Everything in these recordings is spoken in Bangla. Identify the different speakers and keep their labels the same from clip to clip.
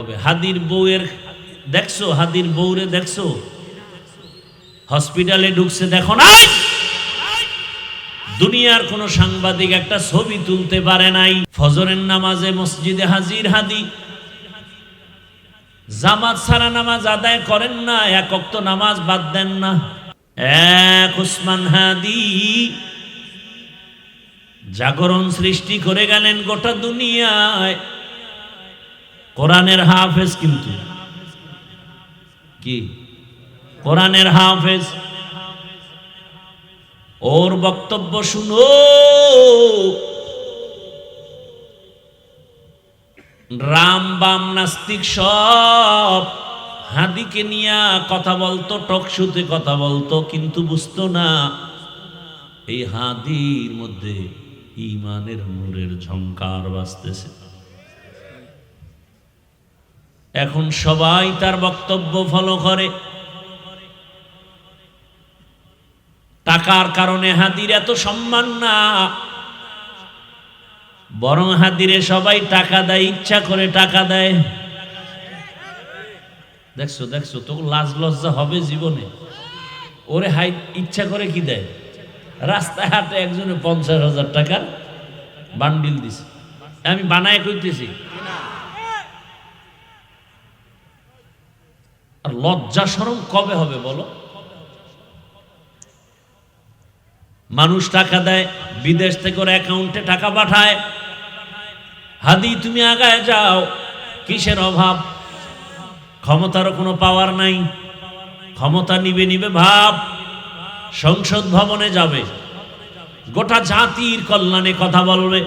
Speaker 1: হবে। হাদির বউয়ের দেখছো, হাদির বউরে দেখছো হসপিটালে ঢুকছে, দেখো নাই? দুনিয়ার কোন সাংবাদিক একটা ছবি তুলতে পারে নাই। ফজরের নামাজে মসজিদে হাজির হাদি, জামাত ছাড়া নামাজ আদায় করেন না, এক ওয়াক্ত নামাজ বাদ দেন না। এক উসমান হাদি জাগরণ সৃষ্টি করে গেলেন গোটা দুনিয়ায়। কোরআনের হাফেজ, কিন্তু কি কোরআনের হাফেজ। ওর বক্তব্য শুনো, রাম বাম নাস্তিক সব হাদিকে নিয়ে কথা বলতো, টকশুতে কথা বলতো, কিন্তু বুঝতো না এই হাদির মধ্যে ঈমানের নূরের ঝংকার বাজতেছে। এখন সবাই তার বক্তব্য ফলো করে। টাকার কারণে হাদির এত সম্মান না, বরং হাদিরে সবাই টাকা দেয়, ইচ্ছা করে টাকা দেয়। দেখছো দেখছো, তো লাজ লজ্জা হবে জীবনে? ওরে হাই ইচ্ছা করে কি দেয়? রাস্তায় হাটে একজনে 50,000 টাকা বান্ডিল দিছে, আমি বানায় কইতেছি। আর লজ্জা শরম কবে হবে বলো? মানুষ টাকা দেয়, বিদেশ থেকে ওর অ্যাকাউন্টে টাকা পাঠায়। হাদি তুমি আগায় যাও, কিসের অভাব? ক্ষমতারও কোনো পাওয়ার নাই, ক্ষমতা নিবে নিবে ভাব। সংসদ ভবনে যাবে, গোটা জাতির কল্যাণে কথা বলবে,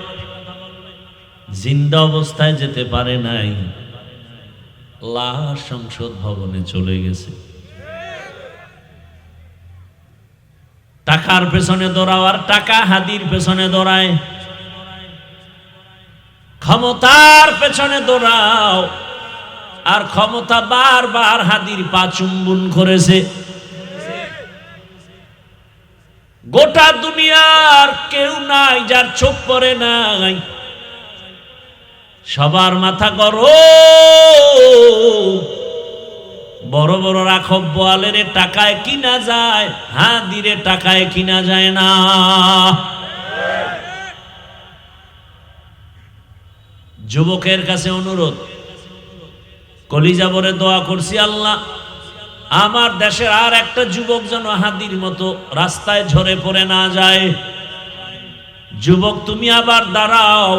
Speaker 1: জিন্দা অবস্থায় যেতে পারে নাই, লাশ সংসদ ভবনে চলে গেছে। টাকার পেছনে দৌড়াও, আর টাকা হাদির পেছনে দৌড়ায়। ক্ষমতার পেছনে দৌড়াও, আর ক্ষমতা বারবার হাদির পা চুম্বন করেছে। গোটা দুনিয়ার কেউ নাই যার চোখ পড়ে নাই, সবার মাথা গরম। বড় বড় রাখব বোয়ালের টাকায় কিনা যায়, হাদিরে টাকায় কিনা যায় না। যুবকের কাছে অনুরোধ, কলিজা ভরে দোয়া করছি, আল্লাহ আমার দেশের আর একটা যুবক যেন হাদির মতো রাস্তায় ঝরে পড়ে না যায়। যুবক তুমি আবার দাঁড়াও,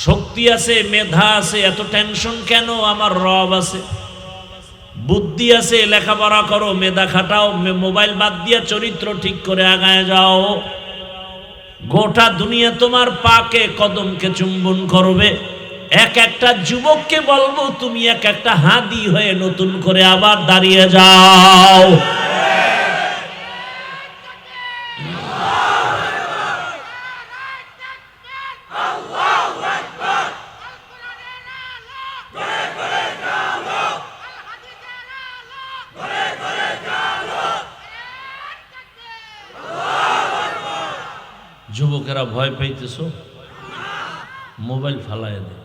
Speaker 1: শক্তি আছে, মেধা আছে, এত টেনশন কেন? আমার রব আছে, বুদ্ধি আছে, লেখাপড়া করো, মেধা খাটাও, মোবাইল বাদ দিয়ে চরিত্র ঠিক করে আগায় যাও। গোটা দুনিয়া তোমার পাকে কদমকে চুম্বন করবে। এক একটা যুবককে বলবো, তুমি এক একটা হাদি হয়ে নতুন করে আবার দাঁড়িয়ে যাও। যুবকেরা ভয় পাইতেছ, মোবাইল ফালায় দে,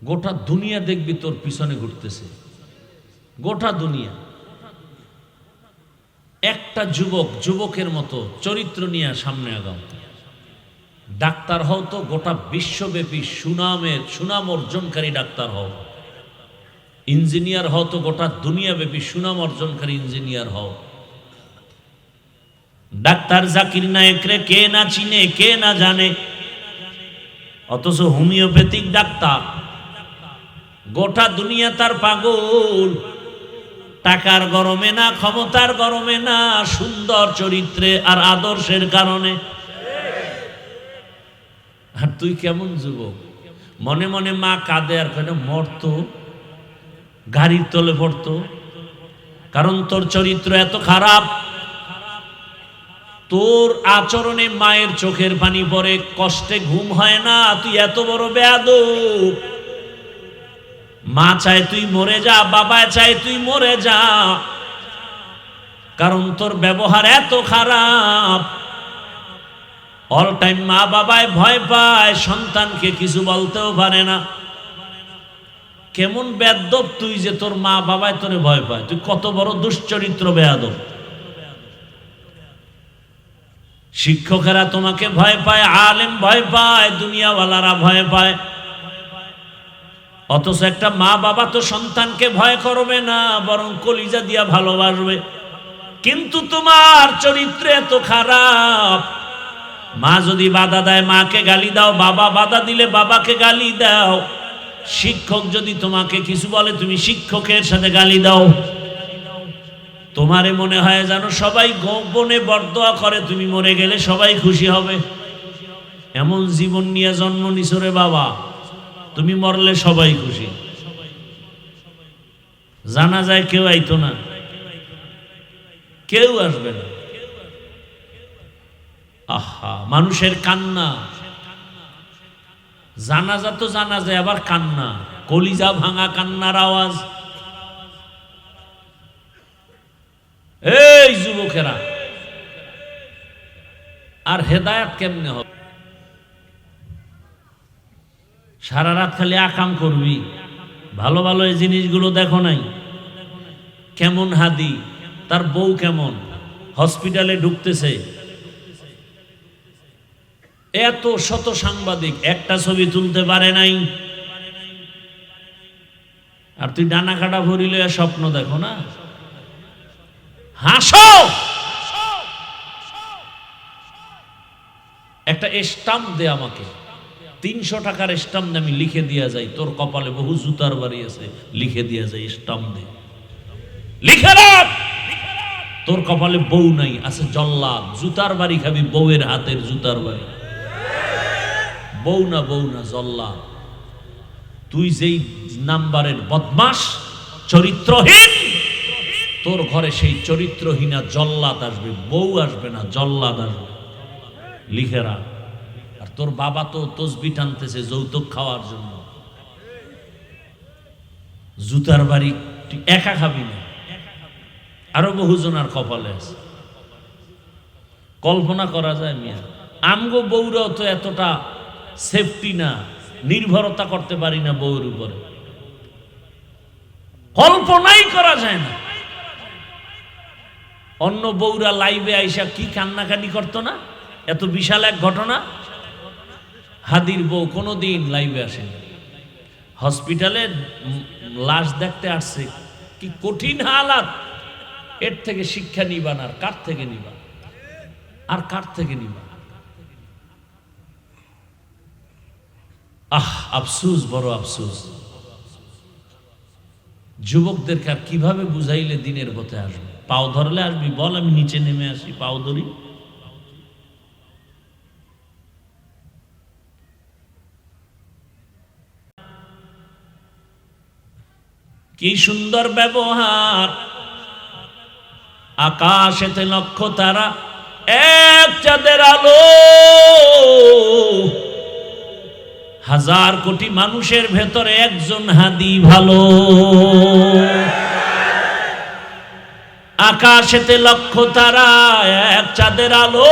Speaker 1: গোটা দুনিয়া দেখবি তোর পিছনে ঘুরতেছে, গোটা দুনিয়া। একটা যুবক যুবকের মতো চরিত্র নিয়ে সামনে আগাও। ডাক্তার হও তো গোটা বিশ্বব্যাপী সুনাম অর্জনকারী ডাক্তার হও। ইঞ্জিনিয়ার হও তো গোটা দুনিয়াব্যাপী সুনাম অর্জনকারী ইঞ্জিনিয়ার হও। ডাক্তার জাকির নায়েকরে কে না চিনে, কে না জানে, অথচ হোমিওপ্যাথিক ডাক্তার, গোটা দুনিয়া তার পাগল। টাকার গরমে না, ক্ষমতার গরমে না, সুন্দর চরিত্রে আর আদর্শের কারণে। আর তুই কেমন যুবক? মনে মনে মা কাঁদে, আর কেন মরতো, গাড়ির তলে পড়তো, কারণ তোর চরিত্র এত খারাপ। তোর আচরণে মায়ের চোখের পানি পড়ে, কষ্টে ঘুম হয় না, তুই এত বড় বেয়াদব। মা চায় তুই মরে যা, বাবা চায় তুই মরে যা, কারণ তোর ব্যবহার এত খারাপ। অল টাইম মা বাবায় ভয় পায়, সন্তানকে কিছু বলতেও পারে না। কেমন বেয়াদব তুই যে তোর মা বাবায় তোরে ভয় পায়, তুই কত বড় দুশ্চরিত্র বেয়াদব। শিক্ষকেরা তোমাকে ভয় পায়, আলেম ভয় পায়, দুনিয়াওয়ালারা ভয় পায়, অথচ একটা মা বাবা তো সন্তানকে ভয় করবে না, বরং কলিজা দিয়া ভালোবাসবে। কিন্তু তোমার চরিত্র এত খারাপ, মা যদি বাধা দেয় মাকে গালি দাও, বাবা বাধা দিলে বাবাকে গালি দাও, শিক্ষক যদি তোমাকে কিছু বলে তুমি শিক্ষকের সাথে গালি দাও। তোমারে মনে হয় যেন সবাই গোপনে বরদোয়া করে, তুমি মরে গেলে সবাই খুশি হবে। এমন জীবন নিয়ে জন্ম নিছো রে বাবা, তুমি মরলে সবাই খুশি। জানা যায় কেউ আইতো না, কেউ আসবে না। আহা, মানুষের কান্না, জানাজা তো জানা যায়, আবার কান্না, কলিজা ভাঙা কান্নার আওয়াজ। এই যুবকেরা, আর হেদায়েত কেমনে হবে? সারা রাত খালি আকাম করবি, ভালো ভালো এই জিনিসগুলো দেখো নাই? কেমন হাদি, তার বউ কেমন, হসপিটালে ঢুকতেছে, এত শত সাংবাদিক, একটা ছবি তুলতে পারে নাই। আর তুই ডানা কাটা ভরিলে স্বপ্ন দেখো না, হাসো। একটা স্টাম্প দে আমাকে, 300 টাকার স্টাম্প দে, আমি লিখে দিয়া যাই তোর কপালে বহু জুতার বাড়ি আছে, লিখে দিয়া যাই, স্টাম্প দে, লিখে রাখ। তোর কপালে বউ নাই, আছে জল্লাদ, জুতার বাড়ি খাবি, বউয়ের হাতের জুতার বাড়ি। বউ না জল্লাদ। তুই যেই নাম্বারের বদমাস, চরিত্রহীন, তোর ঘরে সেই চরিত্রহীনা জল্লাদ আসবে, বউ আসবে না, জল্লাদ আসবে, লিখে রাখ। আর তোর বাবা তো তসবি টানতেছে যৌতুক খাওয়ার জন্য, জুতার বাড়ি তুই একা খাবি না, আরো বহুজনার কপালে আছে। কল্পনা করা যায় মিয়া, আমগো বউরাও তো এতটা সেফটি না, নির্ভরতা করতে পারি না বউর উপরে, কল্পনাই করা যায় না। অন্য বউরা লাইভে আইসা কি কান্নাকাটি করতো না, এত বিশাল এক ঘটনা। হাদির বউ কোনোদিন লাইভে আসেনি, হসপিটালে লাশ দেখতে আসছে, কি কঠিন হালাত। এর থেকে শিক্ষা নিবান, আর কার থেকে নিবা, আর কার থেকে নিবা? আফসুস, বড় আফসুস। যুবকদেরকে আর কিভাবে বুঝাইলে দিনের পথে আসবে? পাও ধরলে আসবি, বল আমি নিচে নেমে আসি, পাও ধরি। কি সুন্দর ব্যবহার, আকাশেতে লক্ষ তারা, এক চাঁদের আলো, হাজার কোটি মানুষের ভেতরে একজন হাদি ভালো। আকাশেতে লক্ষ তারা, এক চাঁদের আলো,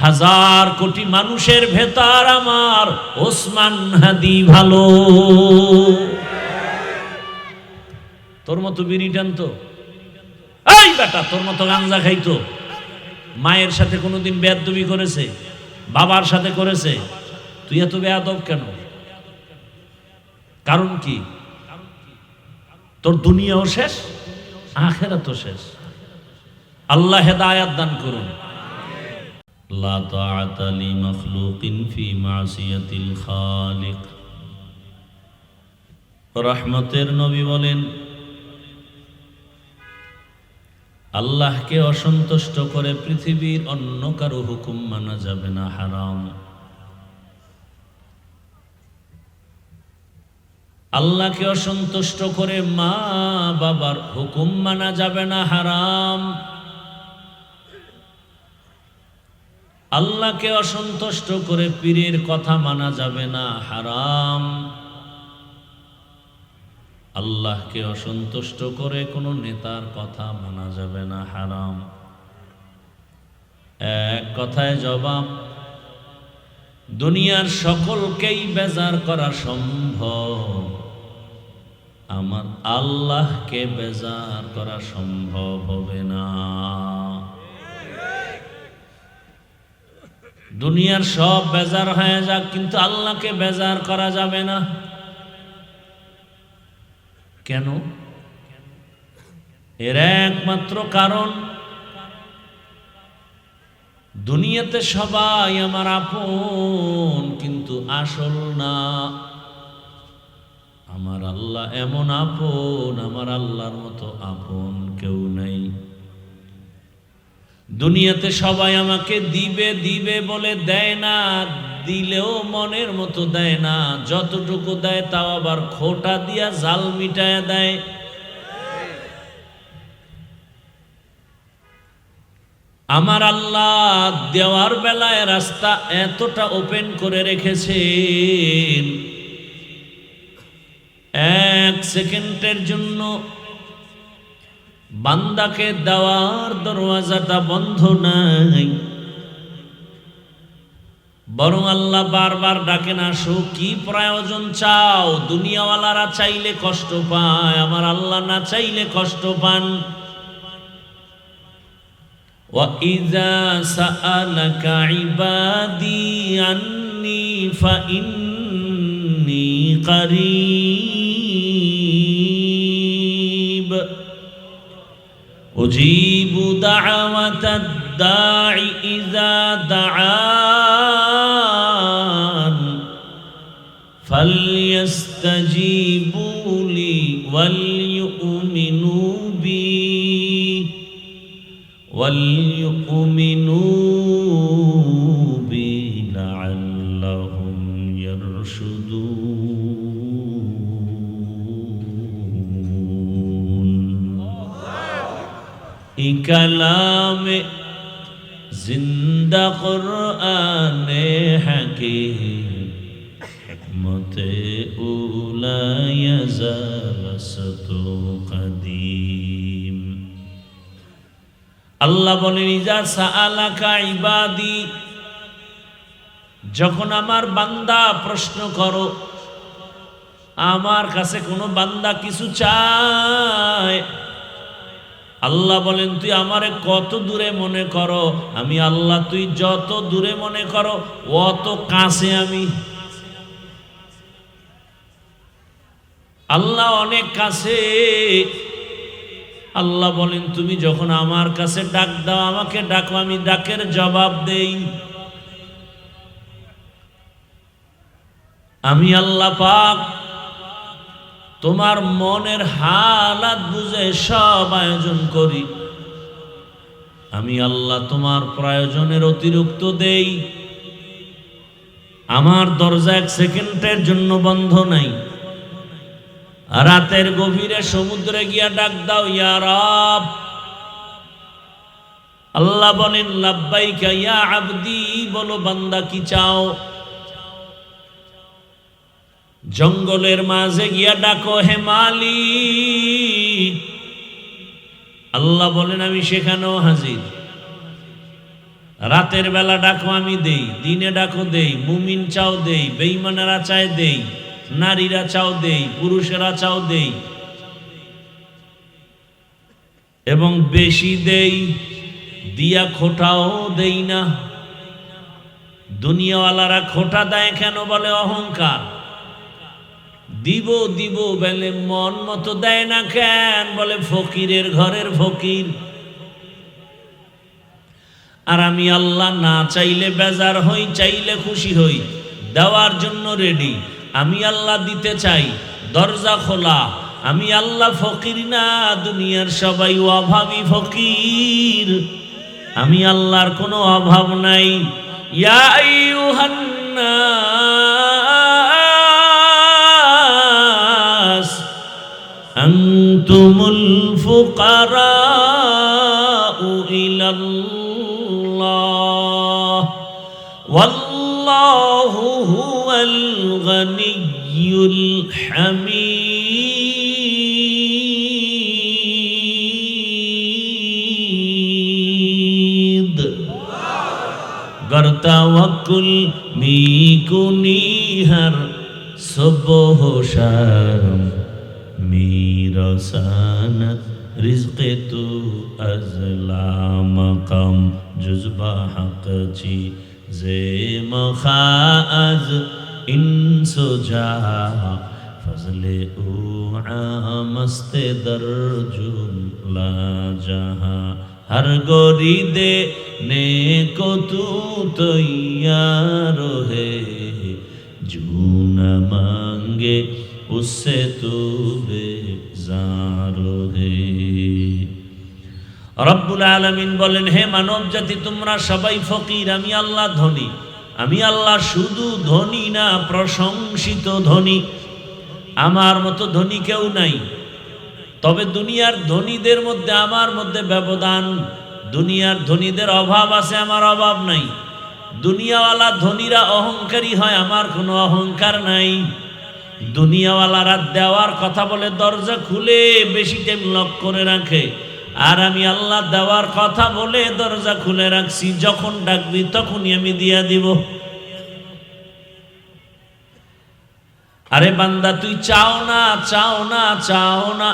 Speaker 1: হাজার কোটি মানুষের ভেতর আমার ওসমান হাদি ভালো। তোর মতো বিড়ি টানতো, এই বেটা তোর মতো গাঞ্জা খাইতো, মায়ের সাথে কোনোদিন বেয়াদবি করেছে, বাবার সাথে করেছে, তুই এত বেয়াদব কেন? কারণ কি? তোর দুনিয়াও শেষ, আখিরাতও শেষ। আল্লাহ হেদায়েত দান করুন। লা তাআতা লি মাখলুকিন ফি মাসিয়াতিল খালিক। রহমতের নবী বলেন, আল্লাহকে অসন্তুষ্ট করে পৃথিবীর অন্য কারো হুকুম মানা যাবে না, হারাম। আল্লাহকে অসন্তুষ্ট করে মা বাবার হুকুম মানা যাবে না, হারাম। আল্লাহকে অসন্তুষ্ট করে পীরের কথা মানা যাবে না, হারাম। আল্লাহকে অসন্তুষ্ট করে কোনো নেতার কথা মানা যাবে না, হারাম। এক কথায় জবাব, দুনিয়ার সকলকেই বেজার করা সম্ভব, আমার আল্লাহকে বেজার করা সম্ভব হবে না। দুনিয়ার সব বেজার হয়ে যাক, কিন্তু আল্লাহকে বেজার করা যাবে না। কেন? এর একমাত্র কারণ, দুনিয়াতে সবাই আমার আপন, কিন্তু আসল না। আমার আল্লাহ এমন আপন, আমার আল্লাহর মতো আপন কেউ নাই। দুনিয়াতে সবাই আমাকে দিবে দিবে বলে দেয় না, দিলেও মনের মতো দেয় না। যতটুকু দেয় তাও আবার খোটা দিয়া জাল মিটায় দেয়। আমার আল্লাহ দেওয়ার বেলায় রাস্তা এতটা ওপেন করে রেখেছেন, এক সেকেন্ডের জন্য বান্দাকে দেওয়ার দরওয়াজাটা বন্ধ নাই। বরং আল্লাহ বারবার ডাকেন, আসো, কি প্রয়োজন চাও? দুনিয়াওয়ালারা চাইলে কষ্ট পায়, আমার আল্লাহ না চাইলে কষ্ট পান। وَإِذَا سَأَلَكَ عِبَادِي عَنِّي فَإِنِّي قَرِيبٌ أُجِيبُ دَعْوَةَ الدَّاعِ إِذَا دَعَانِ فَلْيَسْتَجِيبُوا لِي وَلْيُؤْمِنُوا بِي لعلهم يرشدون। ای کلام زندہ قرآن حکیم، حکمت اولا یزال ستو قدیم۔ আল্লাহ বলেন, ইজা সাআলাকা ইবাদি, যখন আমার বান্দা প্রশ্ন করো, আমার কাছে কোনো বান্দা কিছু চায়, আল্লাহ বলেন, তুই আমারে কত দূরে মনে করো? আমি আল্লাহ তুই যত দূরে মনে করো অত কাছে আমি। আল্লাহ অনেক কাছে। আল্লাহ বলেন, তুমি যখন আমার কাছে ডাক দাও, আমাকে ডাকো, আমি ডাকের জবাব দেই। আমি আল্লাহ পাক তোমার মনের হালাত বুঝে সব আয়োজন করি। আমি আল্লাহ তোমার প্রয়োজনের অতিরিক্ত দেই। আমার দরজা এক সেকেন্ডের জন্য বন্ধ নাই। রাতের গভীরে সমুদ্রে গিয়া ডাক দাও, ইয়া রব। আল্লাহ বলেন, লাব্বাইকা ইয়া আবদি, বলো বান্দা কি চাও? জঙ্গলের মাঝে গিয়া ডাকো, হে মালিক। আল্লাহ বলেন, আমি সেখানেও হাজির। রাতের বেলা ডাকো, আমি দেই। দিনে ডাকো, দেই। মুমিন চাও, দেই। বেঈমানেরা চায়, দেই। নারীরা চাও, দেই। পুরুষেরা চাও, দেই। এবং বেশি দেই, দিয়া খোটাও দেই না। দুনিয়াওয়ালারা খোটা দেয় কেন? বলে অহংকার। দিব দিব বলে মন মতো দেয় না কেন? বলে ফকিরের ঘরের ফকির। আর আমি আল্লাহ না চাইলে বেজার হই, চাইলে খুশি হই, দেওয়ার জন্য রেডি। আমি আল্লাহ দিতে চাই, দরজা খোলা। আমি আল্লাহ ফকির না, দুনিয়ার সবাই অভাবী ফকির। আমি আল্লাহর কোনো অভাব নাই। ইয়া আইয়ুহান নাস আনতুমুল ফুকারাউ ইলাল্লাহ ওয়াল্লাহু হুয়াল গনিয়্যুল হামিদ। गर तवक्कुल कुनी हर सुबह शाम मेरा सानत रिज़्क़ तू अज़ला मक़ाम जुज़्बा हक़ ची जे मखा अज़ इंसो जा फज़ले ऊ आमस्ते दर्जुम ला जहाँ हर गोरी दे ने को तू तैयार है जो न मांगे उससे तू बेजार है। रब्बुल आलमीन बोलेन हे मानव जाति তোমরা সবাই ফকির, আমি আল্লাহ ধনী। আমি আল্লাহ শুধু ধনী না, প্রশংসিত ধনী। আমার মতো ধনী কেউ নাই। তবে দুনিয়ার ধনীদের মধ্যে আমার মধ্যে ব্যবধান। দুনিয়ার ধনীদের অভাব আছে, আমার অভাব নাই। দুনিয়াওয়ালা ধনীরা অহংকারী হয়, আমার কোনো অহংকার নাই। দুনিয়াওয়ালারা দেওয়ার কথা বলে দরজা খুলে বেশি টাইম লক করে রাখে, আর আমি আল্লাহ দেওয়ার কথা বলে দরজা খুলে রাখছি, যখন ডাকবি তখনই আমি দিয়া দিব। আরে বান্দা তুই চাও না চাও না চাও না,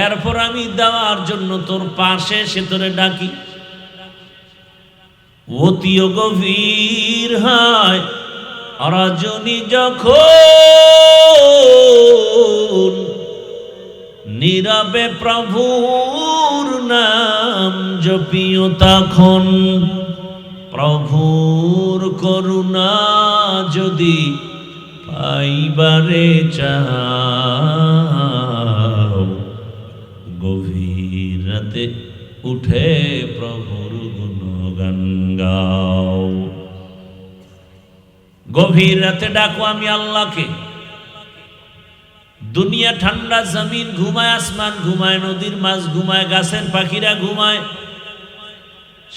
Speaker 1: এরপর আমি দেওয়ার জন্য তোর পাশে সে তোরে ডাকি। অতিও গভীর হয় রজনী যখন নীরবে প্রভুর নাম জপিও তখন। প্রভুর করুণা যদি পাইবারে চাও, গভীর রাতে উঠে প্রভুর গুণগান গাও। গভীর রাতে ডাকো আমি আল্লাহকে। দুনিয়া ঠান্ডা, জমিন ঘুমায়, আসমান ঘুমায়, নদীর মাছ ঘুমায়, গাছের পাখিরা ঘুমায়,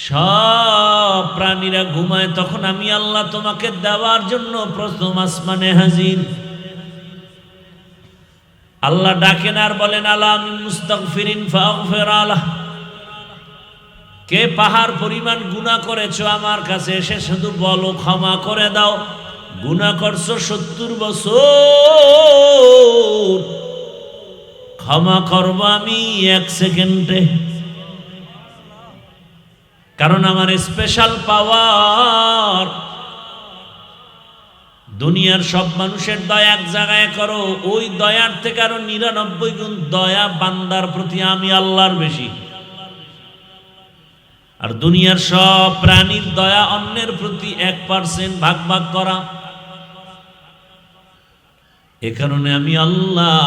Speaker 1: সব প্রাণীরা ঘুমায়। তখন আমি আল্লাহ তোমাকে দেওয়ার জন্য প্রথম আসমানে হাজির। আল্লাহ ডাকেন আর বলেন আলা মিন মুস্তাগফিরিন ফাগফির আলাহ। কে পাহাড় পরিমাণ গুনাহ করেছো আমার কাছে এসে শুধু বলো ক্ষমা করে দাও। গুনাহ করছো 70 বছর, ক্ষমা করব আমি 1 সেকেন্ডে। কারণ আমার স্পেশাল পাওয়ার। দুনিয়ার সব মানুষের দয়া এক জায়গায় করো, ওই দয়ার থেকে আরো 99 গুণ দয়া বান্দার প্রতি আমি আল্লাহর বেশি। আর দুনিয়ার সব প্রাণীর দয়া অন্যের প্রতি 1% ভাগ ভাগ করা। এ কারণে আমি আল্লাহ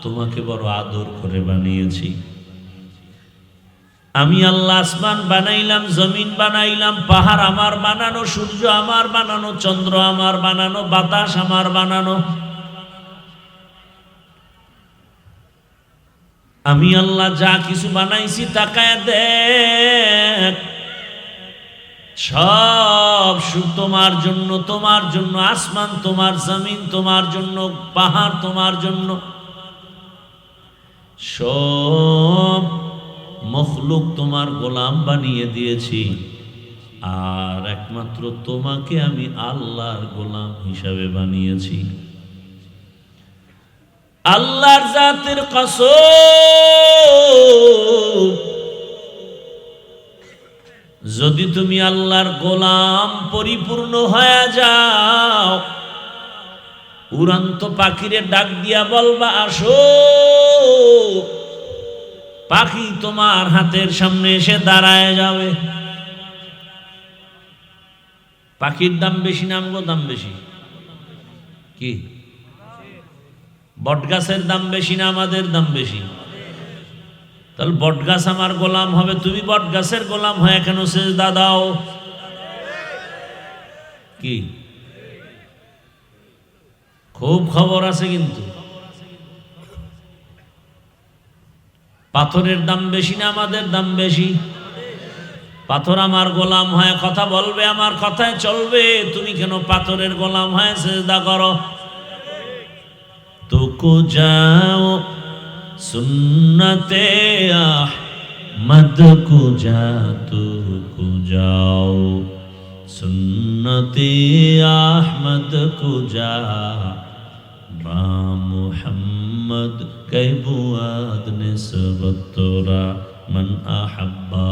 Speaker 1: তোমাকে বড় আদর করে বানিয়েছি। আমি আল্লাহ আসমান বানাইলাম, জমিন বানাইলাম, পাহাড় আমার বানানো, সূর্য আমার বানানো, চন্দ্র আমার বানানো, বাতাস আমার বানানো। আমি আল্লাহ যা কিছু বানাইছি তাকায় দেখ, সব তোমার জন্য, তোমার জন্য। আসমান তোমার, জমিন তোমার জন্য, পাহাড় তোমার জন্য। সব মখলুক তোমার গোলাম বানিয়ে দিয়েছি, আর একমাত্র তোমাকে আমি আল্লাহর গোলাম হিসাবে বানিয়েছি। আল্লাহর জাতের কসম, যদি তুমি আল্লাহর গোলাম পরিপূর্ণ হয়ে যাও, উড়ন্ত পাখিরে ডাক দিয়া বলবা আসো, পাখি তোমার হাতের সামনে এসে দাঁড়ায় যাবে। পাখির দাম বেশি না আমগো দাম বেশি? কি বটগাছের দাম বেশি না আমাদের দাম বেশি? তাহলে বটগাছ আমার গোলাম হবে, তুমি বটগাছের গোলাম হয়ে কেন সেজদা দাও? কি খুব খবর আছে কিন্তু। পাথরের দাম বেশি না আমাদের দাম বেশি? পাথর আমার গোলাম হয়, কথা বলবে, আমার কথায় চলবে, তুমি কেন পাথরের গোলাম হয় সেজদা করো? তুকু যাও সুন্নতে আহমদ কু যা, তুকু যাও सुन्नते अहमद को जा बा मुहम्मद कैबुआद निस्बत तोरा मन अहब्बा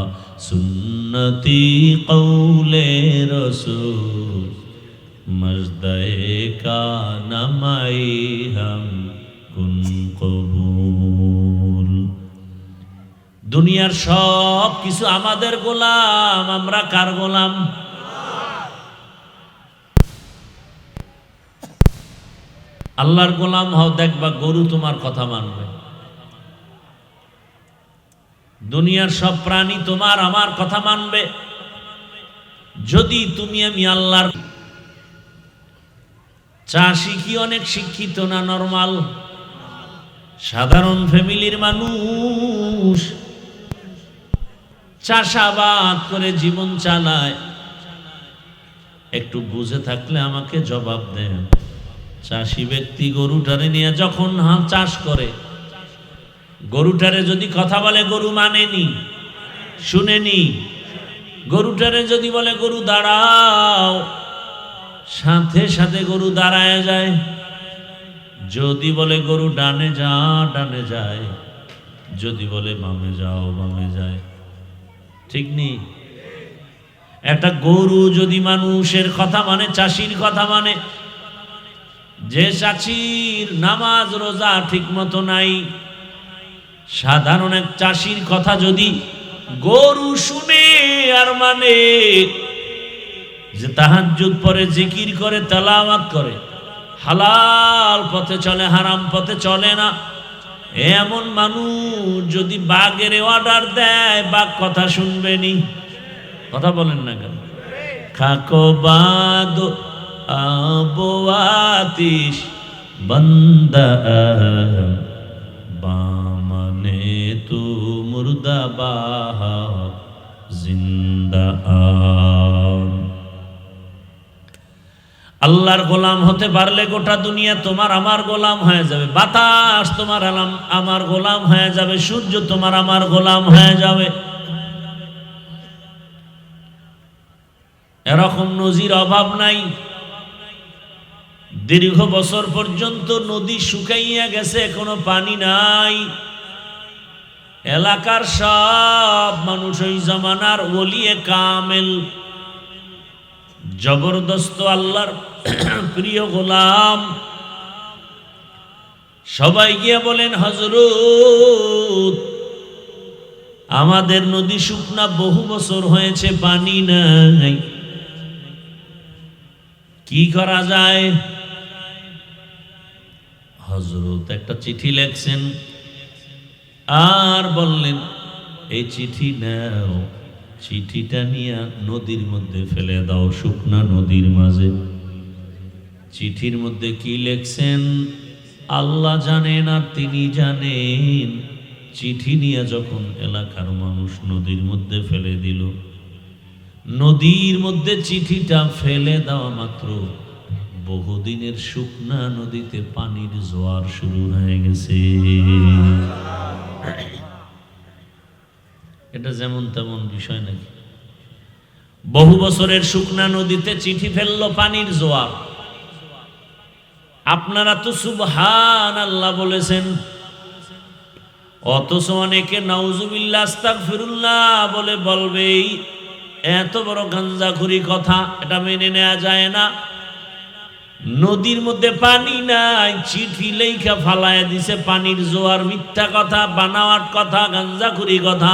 Speaker 1: सुन्नती कौले रसूल मजदे का नमाई हम कुन कबूल। দুনিয়ার সব কিছু আমাদের গোলাম, আমরা কার গোলাম? আল্লাহর গোলাম হও, দেখবা গরু তোমার কথা মানবে। দুনিয়ার সব প্রাণী তোমার আমার কথা মানবে যদি তুমি আমি আল্লাহর। চাষি কি অনেক শিক্ষিত না নরমাল? সাধারণ ফ্যামিলির মানুষ, চাষাবাদ করে জীবন চালায়। একটু বুঝে থাকলে আমাকে জবাব দেন। চাষি ব্যক্তি গরুটারে নিয়ে যখন চাষ করে, গরুটারে যদি কথা বলে গরু মানেনি, শুনেনি। গরুটারে যদি বলে গরু দাঁড়াও, সাথে সাথে গরু দাঁড়ায় যায়। যদি বলে গরু ডানে যা, ডানে যায়। যদি বলে বামে যাও, বামে যায়। ঠিক নেই? একটা গরু যদি মানুষের কথা মানে, চাষির কথা মানে, যে চাষির নামাজ রোজা ঠিক মতো নাই, সাধারণ এক চাষির কথা যদি গরু শুনে আর মানে, যে তাহাজ্জুদ পড়ে, জিকির করে, তেলাওয়াত করে, হালাল পথে চলে, হারাম পথে চলে না, এমন মানুষ যদি বাঘের অর্ডার দেয়, বাঘ কথা শুনবেনি। কথা বলেন না কেন? খাকো বাদ আবো আতিশ বন্দা বামনে তু মুর্দা বাহা জিন্দা। আল্লাহর গোলাম হতে পারলে গোটা দুনিয়া তোমার আমার গোলাম হয়ে যাবে। বাতাস তোমার আমার গোলাম হয়ে যাবে। সূর্য তোমার আমার গোলাম হয়ে যাবে। এরকম নজির অভাব নাই। দীর্ঘ বছর পর্যন্ত নদী শুকাইয়া গেছে, কোনো পানি নাই। এলাকার সব মানুষ ওই জামানার ওলিয়ে কামেল, জবরদস্ত আল্লাহর প্রিয় গোলাম, সবাই গিয়ে বলেন হযরত আমাদের নদী শুকনা, বহু বছর হয়েছে, পানি নাই, কি করা যায়? হযরত একটা চিঠি লেখছেন আর বললেন এই চিঠি নাও, চিঠিটা নিয়ে নদীর মধ্যে ফেলে দাও, শুকনা নদীর মাঝে। চিঠির মধ্যে কি লেখছেন আল্লাহ জানেন আর তিনি জানেন। চিঠি নিয়ে যখন এলাকার মানুষ নদীর মধ্যে ফেলে দিল, নদীর মধ্যে চিঠিটা ফেলে দেওয়া মাত্র বহুদিনের শুকনা নদীতে পানির জোয়ার শুরু হয়ে গেছে। এটা যেমন তেমন বিষয় নাকি? বহু বছরের শুকনা নদীতে চিঠি ফেললো পানির জোয়ার। আপনারা তো সুবহানাল্লাহ বলেছেন, অথচ অনেকে নাউজুবিল্লাহ আস্তাগফিরুল্লাহ বলে বলবেই এত বড় গাঞ্জাখুরি কথা, এটা মেনে নেওয়া যায় না। নদীর মধ্যে পানি নাই, চিঠি লেখা ফালায় দিছে পানির জোয়ার। মিথ্যা কথা, বানাওয়াট কথা, গাঞ্জাখুরি কথা।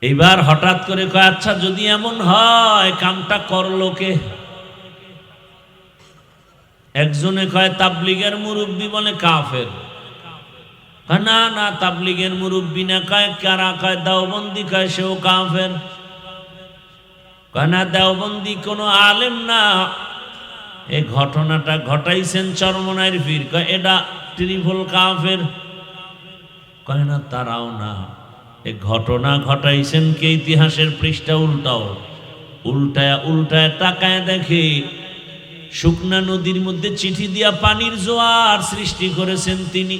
Speaker 1: এইবার হঠাৎ করে কয় আচ্ছা যদি এমন হয় কামটা করলো কে? একজনে কয় তাবলীগের মুরব্বী, বলে কাফের। না না, তাবলীগের মুরব্বী না। কয় কারা? কয় দেওবন্দি। কয় সেও কাফের। কয় না, দেওবন্দি কোনো আলেম না, এই ঘটনাটা ঘটাইছেন চরমনাইর পীর। কয় এটা ট্রিপল কাফের। কয় না, তারাও না, এই ঘটনা ঘটাইছেন কে? ইতিহাসের পৃষ্ঠা উল্টাও। উল্টায় উল্টায় তাকায় দেখে শুকনা নদীর মধ্যে চিঠি দিয়া পানির জোয়ার সৃষ্টি করেছেন তিনি।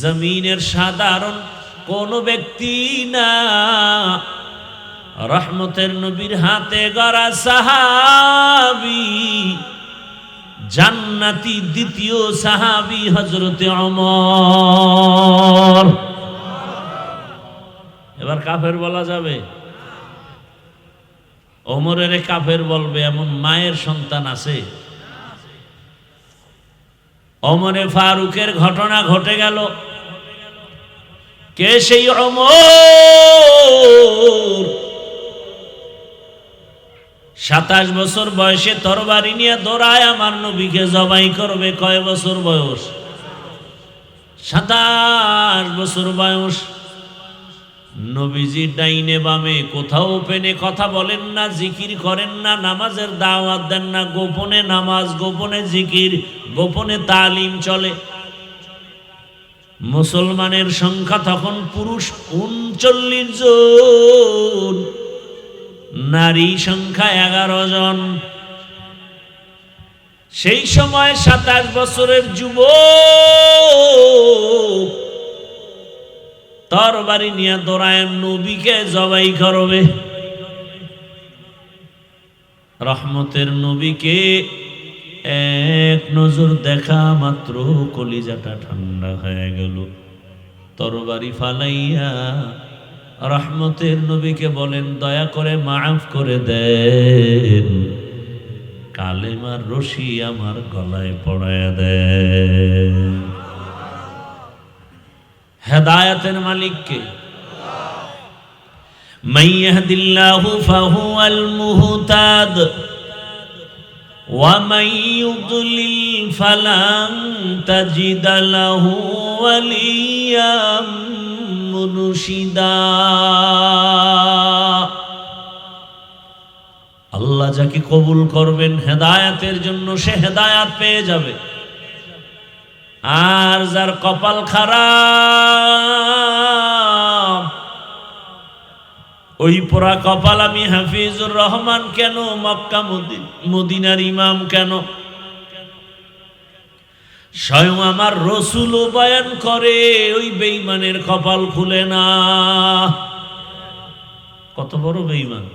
Speaker 1: জমিনের সাধারণ কোন ব্যক্তি না, রহমতের নবীর হাতে গড়া সাহাবী, জান্নাতি দ্বিতীয় সাহাবী হযরতে ওমর। এবার কাফের বলা যাবে? ওমরের কাফের বলবে এমন মায়ের সন্তান আছে? ওমরে ফারুকের ঘটনা ঘটে গেল। কে সেই ওমর? 27 বছর বয়সে তরবারি নিয়ে দৌড়ায় আমার নবীকে জবাই করবে। কয় বছর বয়স? 27 বছর বয়স। নবীজি ডাইনে বামে কোথাও ওপেনে কথা বলেন না, জিকির করেন না, নামাজের দাওয়াত দেন না। গোপনে নামাজ, গোপনে জিকির, গোপনে তালিম চলে। মুসলমানের সংখ্যা তখন পুরুষ 39 জন, নারী সংখ্যা 11 জন। সেই সময় 27 বছরের যুবক তরবারি নিয়ে দৌড়ায় নবীকে জবাই করবে। রহমতের নবীকে এক নজর দেখা মাত্র কলিজাটা ঠান্ডা হয়ে গেল। তরবারি ফালাইয়া রহমতের নবীকে বলেন, দয়া করে মাফ করে দেন, কালেমার রশি আমার গলায় পড়ায়া দেন। হেদায়েতের মালিক কে? মান ইয়াহদিল্লাহু ফাহুয়াল মুহতাদ ওয়া মান ইউদ্লিল ফালান তাজিদ লাহু ওয়ালিয়াম মুরশিদা। আল্লাহ যাকে কবুল করবেন হেদায়েতের জন্য সে হেদায়েত পেয়ে যাবে। আর যার কপাল খারাপ, ওই পোড়া কপাল আমি হাফিজুর রহমান কেন, মক্কা মদিনার ইমাম কেন, স্বয়ং আমার রসুলও বয়ান করে ওই বেঈমানের কপাল খুলে না। কত বড় বেঈমান!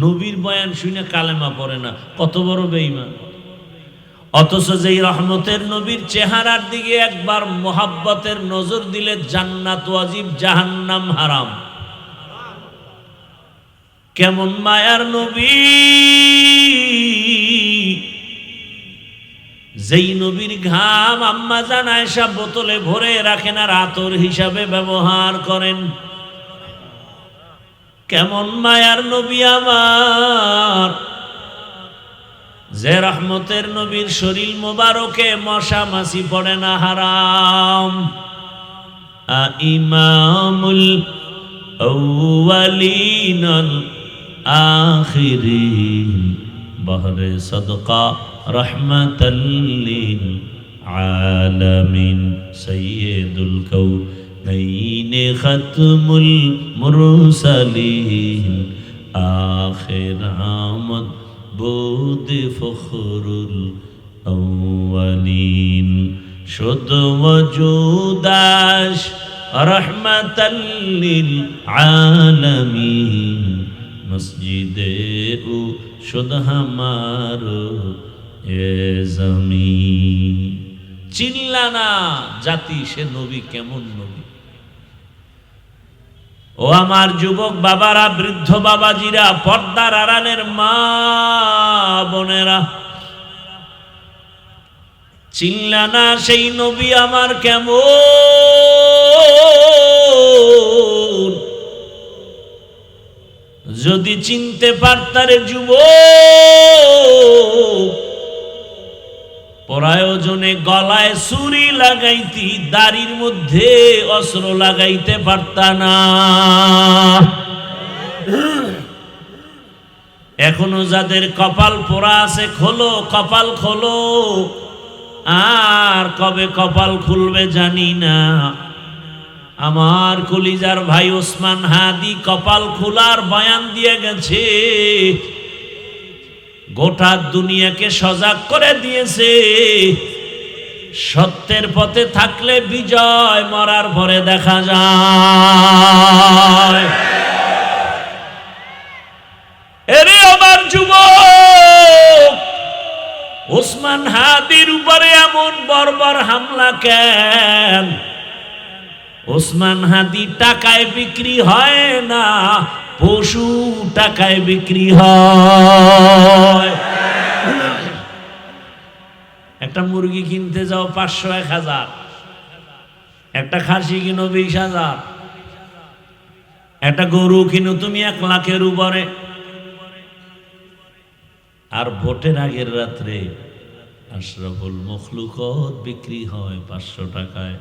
Speaker 1: নবীর বয়ান শুনে কালেমা পড়ে না, কত বড় বেঈমান! অথচ যেই রহমতের নবীর চেহারার দিকে একবার মোহাব্বতের নজর দিলে জান্নাত ওয়াজিব, জাহান্নাম হারাম। কেমন মায়ার নবী! যেই নবীর ঘাম আম্মা জান আয়েশা বোতলে ভরে রাখেন আর আতর হিসাবে ব্যবহার করেন। কেমন মায়ার নবী আমার! যে রহমতের নবীর শরীর মোবারকে মশা মাছি পড়ে না, হারাম। ইমামুল আউয়ালিন আল আখিরিন বহরে সদকা রহমাতাল লিল আলামিন সাইয়্যিদুল কাউনাইন খাতমুল মুরসালিন আখির আমদ বুদ ফখরুল আউয়ালিন শুদ ওজুদাশ রহমাতাল লিল আলামিন মসজিদে ও শুদ হামারো এ জমিন। চিনলা না জাতি সে নবী কেমন নবী? ও আমার যুবক বাবারা, বৃদ্ধ বাবাজিরা, পর্দার আড়ালের মা বোনেরা, চিনলা না সেই নবী আমার কেমন? যদি চিনতে পারতারে যুবক, প্রয়োজনে গলায় ছুরি লাগাইতি, দাড়ির মধ্যে অস্ত্র লাগাইতে পারতা না। এখনো যাদের কপাল পোড়া আছে, খোলো কপাল খোলো। আর কবে কপাল খুলবে জানি না। আমার কলিজার ভাই ওসমান হাদি কপাল খোলার বয়ান দিয়ে গেছে, গোটা দুনিয়াকে সজাগ করে দিয়েছে। সত্যের পথে থাকলে বিজয়, মরার পরে দেখা যায়। ওসমান হাদির উপরে এমন বর্বর হামলা কেন? ওসমান হাদি টাকায় বিক্রি হয় না, পশু টাকায় বিক্রি হয়। একটা মুরগি কিনতে যাও 500-1000, একটা খাসি কিনো 20,000, একটা গরু কিনো তুমি 1 লাখের উপরে। আর ভোটের আগের রাত্রে আশরাফুল মখলুকত বিক্রি হয় 500 টাকায়।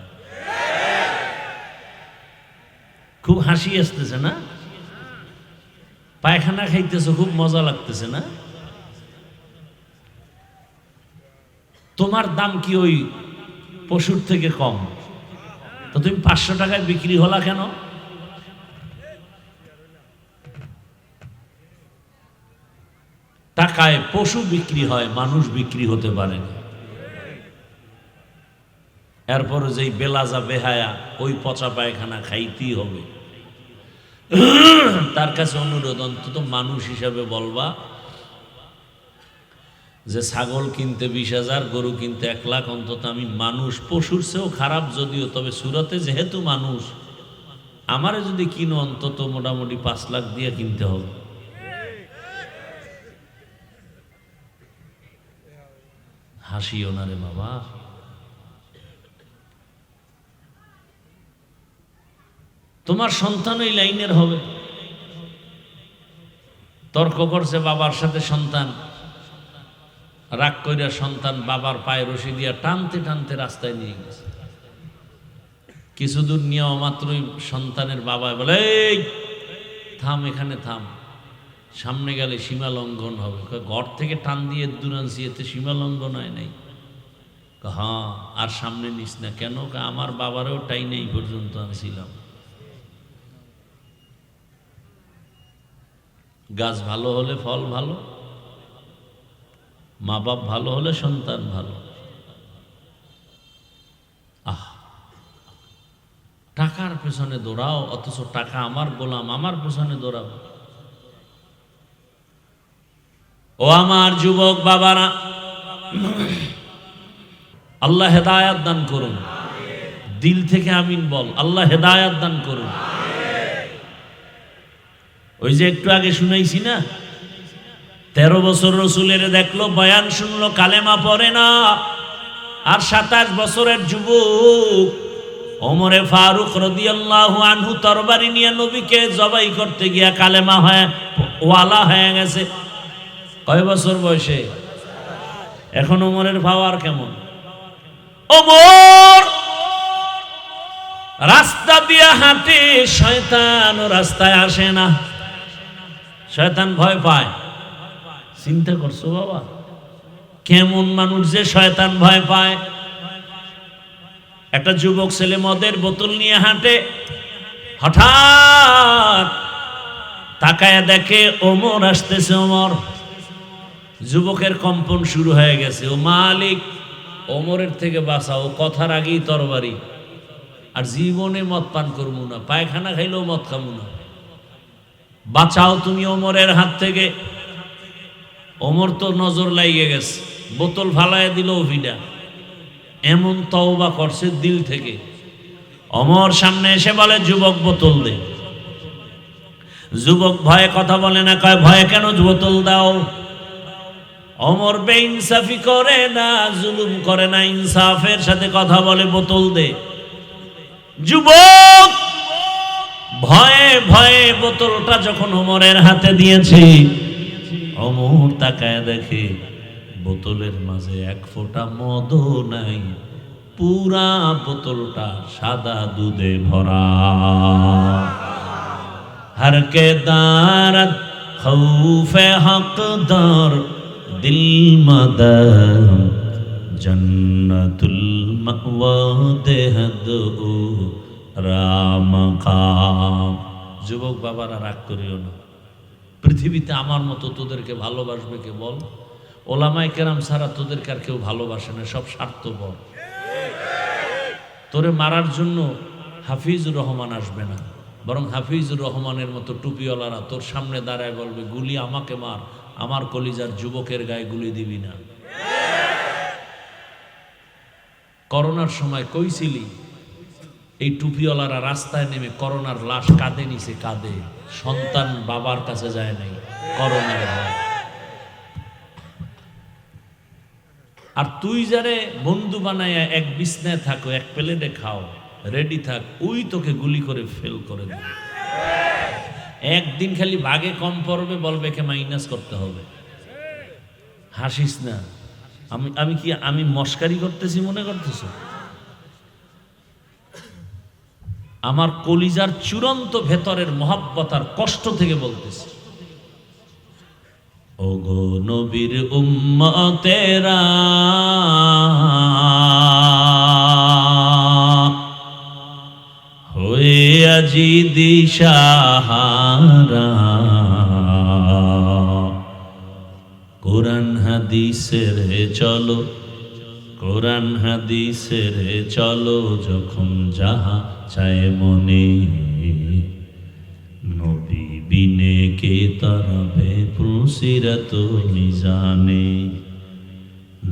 Speaker 1: খুব হাসি আসতেছে না? পায়খানা খাইতেছে, খুব মজা লাগতেছে না? তোমার দাম কি ওই পশুর থেকে কম? তো তুমি 500 টাকায় বিক্রি হলা কেন? টাকায় পশু বিক্রি হয়, মানুষ বিক্রি হতে পারে না। এরপরে যেই বেলাজা বেহায়া ওই পচা পায়খানা খাইতেই হবে। তার কাছে অনুরোধ, অন্তত মানুষ হিসাবে বলবা যে ছাগল কিনতে 20,000, গরু কিনতে 1 লাখ, অন্তত আমি মানুষ, পশুর চেয়েও খারাপ যদিও, তবে সুরতে যেহেতু মানুষ, আমারে যদি কিনো অন্তত মোটামুটি 5 লাখ দিয়ে কিনতে হবে। হাসিও না রে বাবা। তোমার সন্তান ওই লাইনের হবে। তর্ক করছে বাবার সাথে সন্তান, রাগ কইরা সন্তান বাবার পায়ে রশি দিয়া টানতে টানতে রাস্তায় নিয়ে গেছে। কিছু দূর নিয়ে মাত্রই সন্তানের বাবা বলে, এই থাম, এখানে থাম, সামনে গেলে সীমা লঙ্ঘন হবে। ঘর থেকে টান দিয়ে দূর আনছি, এতে সীমা লঙ্ঘন হয় নাই। হ্যাঁ, আর সামনে নিস না কেন? আমার বাবারও টাই নেই পর্যন্ত আনছিলাম। গাছ ভালো হলে ফল ভালো, মা বাপ ভালো হলে সন্তান ভালো। টাকার পেছনে দৌড়াও, অথচ টাকা আমার গোলাম, আমার পেছনে দৌড়াও। ও আমার যুবক বাবারা, আল্লাহ হেদায়াত দান করুন। দিল থেকে আমিন বল, আল্লাহ হেদায়াত দান করুন। ওই যে একটু আগে শুনাইছি না, 13 বছর রসুলের দেখলো, বয়ান শুনলো, কালেমা পড়ে না। আর 27 বছরের যুবক ওমরে ফারুক রাদিয়াল্লাহু আনহু তরবারি নিয়ে নবীকে জবাই করতে গিয়া কালেমা হয়ে ওয়ালা হয়ে গেছে। কয় বছর বয়সে? এখন ওমরের পাওয়ার কেমন? ওমর রাস্তা দিয়ে হাঁটে, শয়তান ও রাস্তায় আসে না। শয়তান ভয় পায়। চিন্তা করছো বাবা, কেমন মানুষ যে শয়তান ভয় পায়? একটা যুবক ছেলে মদের বোতল নিয়ে হাঁটে, হঠাৎ তাকায় দেখে ওমর আসতেছে। ওমর, যুবকের কম্পন শুরু হয়ে গেছে। ও মালিক, ওমরের থেকে বাঁচাও, কথার আগেই তরবারি। আর জীবনে মদ পান করবো না, পায়খানা খাইলেও মদ খাবো না, বাঁচাও তুমি ওমরের হাত থেকে। ওমর তো নজর লাগিয়ে গেছে, বোতল ফালাইয়া দিল ভিডা। এমন তওবা করছে দিল থেকে। ওমর সামনে এসে বলে, যুবক বোতল দে। যুবক ভয়ে কথা বলে না, কয় ভয়ে কেন বোতল দাও? ওমর বেইনসাফি করে না, জুলুম করে না, ইনসাফের সাথে কথা বলে, বোতল দে। যুবক ভয়ে ভয়ে বোতলটা যখন ওমরের হাতে দিয়েছে, ওমর তাকায় দেখে বোতলের মাঝে 1 ফোঁটা মদও নাই, পুরা বোতলটা সাদা দুধে ভরা। हर के दारत खौफे हकदार दिल मदम जन्नतुल मअवा देहद রামকাম। যুবক বাবারা রাগ করিও না, পৃথিবীতে আমার মতো তোদেরকে ভালোবাসবে কে বল? ওলামায়ে কেরাম ছাড়া তোদেরকে আর কেউ ভালোবাসে না, সব স্বার্থপর। তোরে মারার জন্য হাফিজুর রহমান আসবে না, বরং হাফিজুর রহমানের মতো টুপিওয়ালারা তোর সামনে দাঁড়ায় বলবে, গুলি আমাকে মার, আমার কলিজার যুবকের গায়ে গুলি দিবি না। করোনার সময় কইছিলি এই টুপিওয়ালারা রাস্তায় নেমে করোনার লাশ কাঁধে নিছে, কাঁধে। সন্তান বাবার কাছে যায় নাই করোনার ভয়। আর তুই যারে বন্ধু বানায় এক বিছনায় থাকো, এক প্লেটে খাও, রেডি থাক, ওই তোকে গুলি করে ফেল করে দেবে। একদিন খালি ভাগে কম পড়বে, বলবে কে মাইনাস করতে হবে। হাসিস না। আমি মস্কারি করতেছি মনে করতেছ? আমার কলিজার চূড়ান্ত ভেতরের মহব্বত আর কষ্ট থেকে বলতেছি। ওগো নবীর উম্মতেরা, হয়ে আজি দিশাহারা, কোরআন হাদিসের চলো, কোরআন হাদিসের চলো, যখন যাহা চায় মনে, নবী বিনে কে তারাবে পুলসিরাত মিজানে,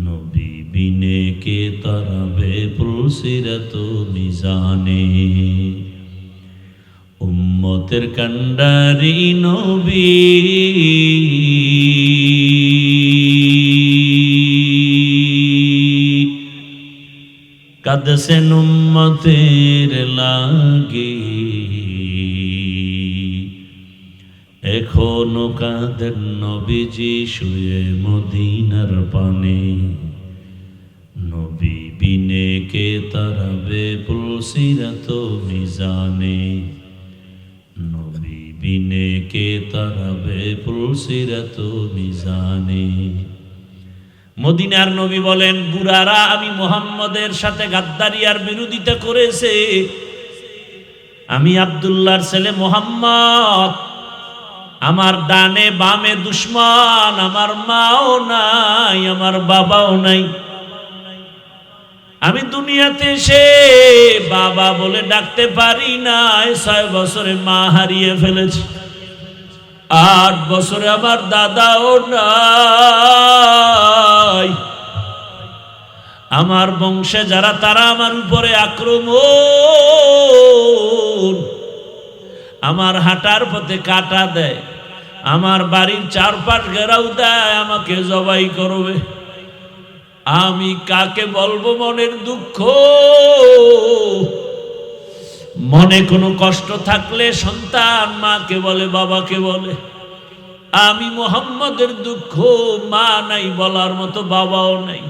Speaker 1: নবী বিনে কে তারাবে পুলসিরাত মিজানে। উম্মতের কান্ডারি নবী, কাঁদছেন উম্মতের লাগি, এখনো কাঁদেন নবীজি শুয়ে মদিনার পানে, নবী বিনে কে তারাবে পুলসিরাত মিজানে, নবী বিনে কে তারাবে পুলসিরাত মিজানে। মদিনার নবী বলেন, বুড়ারা আমি মুহাম্মদের সাথে গাদ্দারি আর বিরোধিতা করেছে, আমি আব্দুল্লাহর ছেলে মুহাম্মদ, আমার ডানে বামে দুশ্মন, আমার মাও নাই, আমার বাবাও নাই। আমি দুনিয়াতে এসে বাবা বলে ডাকতে পারি না। 6 বছরে মা হারিয়ে ফেলেছি, 8 বছরে আমার দাদাও নাই। আমার বংশে যারা, তারা আমার উপরে আক্রমণ, আমার হাঁটার পথে কাটা দেয়, আমার বাড়ির চারপাশ ঘেরাও দেয়, আমাকে জবাই করবে। আমি কাকে বলবো মনের দুঃখ? মনে কোনো কষ্ট থাকলে সন্তান মাকে বলে, বাবাকে বলে। আমি মুহাম্মদের দুঃখ, মা নাই বলার মতো, বাবাও নাই।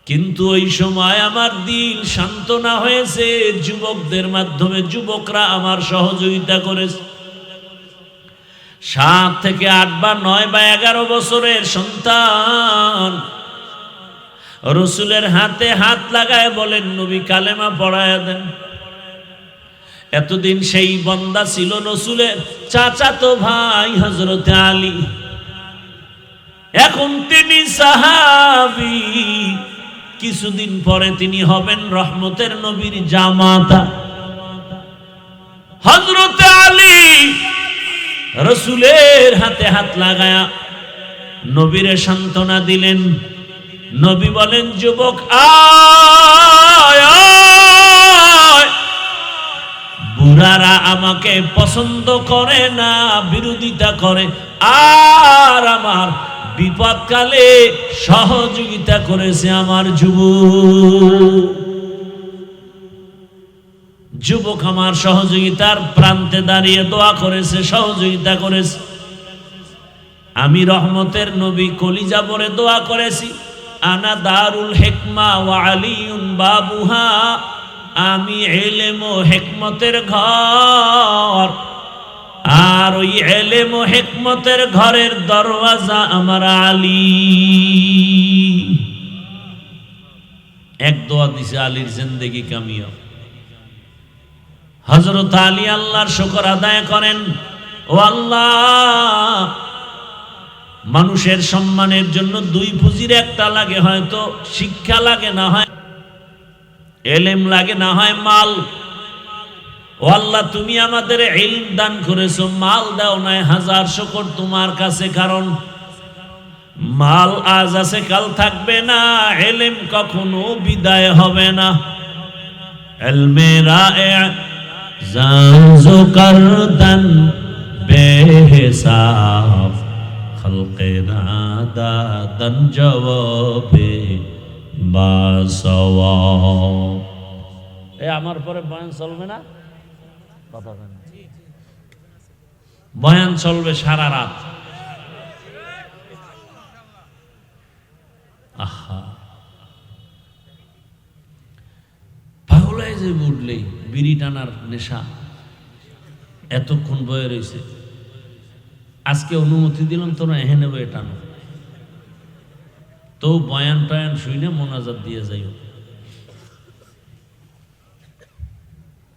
Speaker 1: কিন্তু ওই সময় আমার দিল সান্ত্বনা হয়েছে যুবকদের মাধ্যমে। যুবকরা আমার সহযোগিতা করেছে। 7 থেকে 8 বা 9 বা 11 বছরের সন্তান রসুলের হাতে হাত লাগায় বলেন, নবী কালেমা পড়ায়া দেন। এতদিন সেই বন্দা ছিল রসুলের চাচাতো ভাই হযরতে আলী, এখন তিনি সাহাবী। কিছুদিন পরে তিনি হবেন রহমতের নবীর জামাতা। হযরতে আলী রসুলের হাতে হাত লাগায়া নবীরে সান্ত্বনা দিলেন। নবী বলেন, যুবক আয় আয়। বুড়ারা আমাকে পছন্দ করে না, বিরোধিতা করে, আর আমার বিপদকালে সহযোগিতা করেছে আমার যুবক আমার সহযোগিতার প্রান্তে দাঁড়িয়ে দোয়া করেছে, সহযোগিতা করেছে। আমি রহমতের নবী কলিজা ভরে দোয়া করেছি, আনা দারুল হিকমা ওয়া আলিউন বাবুহা। আমি ইলম ও হিকমতের ঘর, আর ওই ইলম ও হিকমতের ঘরের দরওয়াজা আমার আলী। এক দোয়া দিছে, আলীর জিন্দেগি কামিয়াব। হযরত আলী আল্লাহর শুকর আদায় করেন। ও আল্লাহ, মানুষের সম্মানের জন্য 2 পুঁজির একটা লাগে, হয়তো শিক্ষা লাগে, না হয় ইলম লাগে, না হয় মাল। ও আল্লাহ, তুমি আমাদের ইলম দান করেছো, মাল দাও নাই। 1000 শুকর তোমার কাছে, কারণ মাল আজ আছে কাল থাকবে না, ইলম কখনো বিদায় হবে না। ইলমে রায়ে জানজো করদন বেহিসাব, খলকে নাদাদন জবাবে বাসওয়াব। আমার পরে বয়ান চলবে না, কথা বলেন। বয়ান চলবে সারা রাত। আহা, পাগলায় যে উঠলেই বিড়ি টানার নেশা, এতক্ষণ বয়ে রয়েছে। আজকে অনুমতি দিলাম তোরা এহেনে বয়ে টানো, তো বয়ান টয়ান শুনে মোনাজাত দিয়ে যাইও।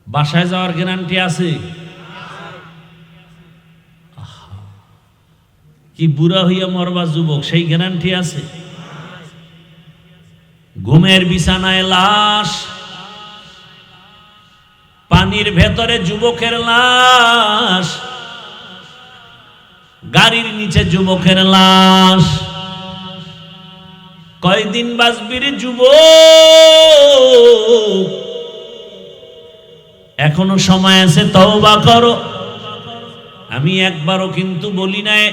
Speaker 1: বাসায় যাওয়ার গ্যারান্টি আছে? কি বুড়া হইয়া মরবা যুবক, সেই গ্যারান্টি আছে? ঘুমের বিছানায় লাশ, পানির ভেতরে যুবকের লাশ, গাড়ির নিচে যুবকের লাশ। কয়দিন বাঁচবি রে যুবক? এখনো সময় আছে, তওবা করো। আমি একবারও কিন্তু বলি নাই